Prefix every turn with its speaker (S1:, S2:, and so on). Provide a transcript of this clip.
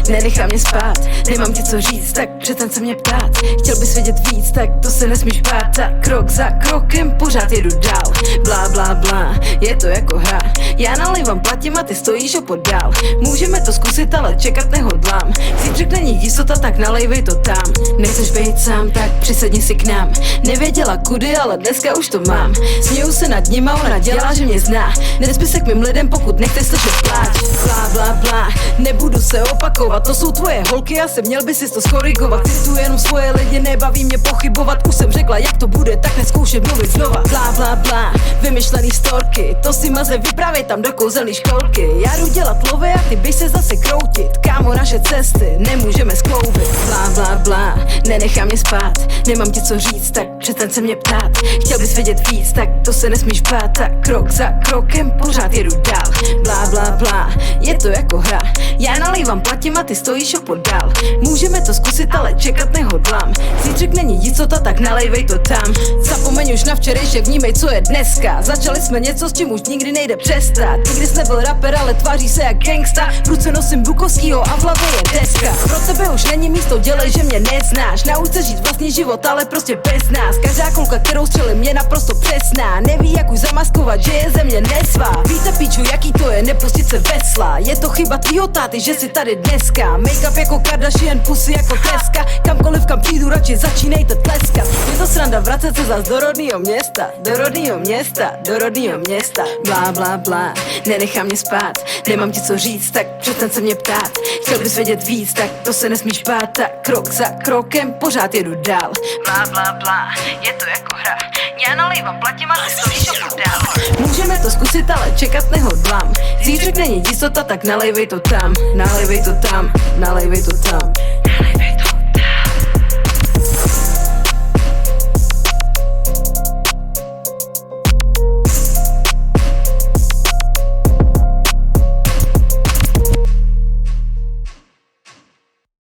S1: nenechá mě spát. Nemám ti co říct, tak přestaň se mě ptát. Chtěl bys vědět víc, tak to se nesmíš bát. Tak krok za krokem pořád jedu dál. Blá, blá, blá, je to jako hra. Já nalivám, platím a ty stojíš opodál. Můžeme to zkusit, ale čekat nehodlám. Zítřek není jistota, tak nalejvej to tam. Nechceš být sám, tak přisedni si k nám. Nevěděla kudy, ale dneska už to mám. Směju se nad nima, ona dělá, že mě zná. Nespí se k mým lidem, pokud nechceš slyšet pláč. Blá, blá, blá, nebudu se opakovat. To jsou tvoje holky, já jsem měl by si to skorigovat. Chci tu jenom svoje lidi, nebaví mě pochybovat. Už jsem řekla, jak to bude, tak nezkoušej mluvit znova. Blá, blá, blá, vymyšlený storky. To si maze vypravej tam do kouzelný školky. Já jdu dělat love a ty běž se zase kroutit. Kámo, naše cesty nemůžeme skloubit. Blá, blá, blá, nenechá mě spát. Nemám ti co říct, tak přestaň se mě ptát. Chtěl bys vědět víc, tak to se nesmíš bát. Tak krok za krokem pořád jedu dál. Blá, blá, blá, je to jako hra. Já nalívám, platím a ty stojíš opodál. Můžeme to zkusit, ale čekat nehodlám. Zítřek není jistota, tak nalejvej to tam. Zapomeň už na včerejšek, vnímej, co je dneska. Začali jsme něco, s čím už nikdy nejde přestat. Nikdy jsi nebyl rapper, ale tváří se jak gangsta. V ruce nosím Bukovskýho a v hlavě je deska. Pro tebe už není místo, dělej, že mě neznáš. Nauč se žít vlastní život, ale prostě bez nás. Každá kulka, kterou střelím, je naprosto přesná. Neví, jak už zamaskovat, že je země nesvá. Víte, píču, jaký to je nepustit se vesla. Je to chyba tvýho táty, že jsi tady dneska. Make-up jako Kardashian, pusy jako Teska. Kamkoliv kam přijdu, radši začínejte tleskat. Je to sranda vracet se zas do rodnýho města. Do rodnýho města, do rodnýho města. Blá, blá, blá, nenechá mě spát. Nemám ti co říct, tak přestaň se mě ptát. Chtěl bys vědět víc, tak to se nesmíš bát. Tak krok za krokem pořád jedu dál. Blá, blá, blá, je to jako hra. Já nalívám, platím a ty stojíš opodál. Můžeme to zkusit, ale čekat nehodlám. Zítřek není jistota, tak nalejvej to tam. Nalejvej to tam, nalejvej to tam. Nalejvej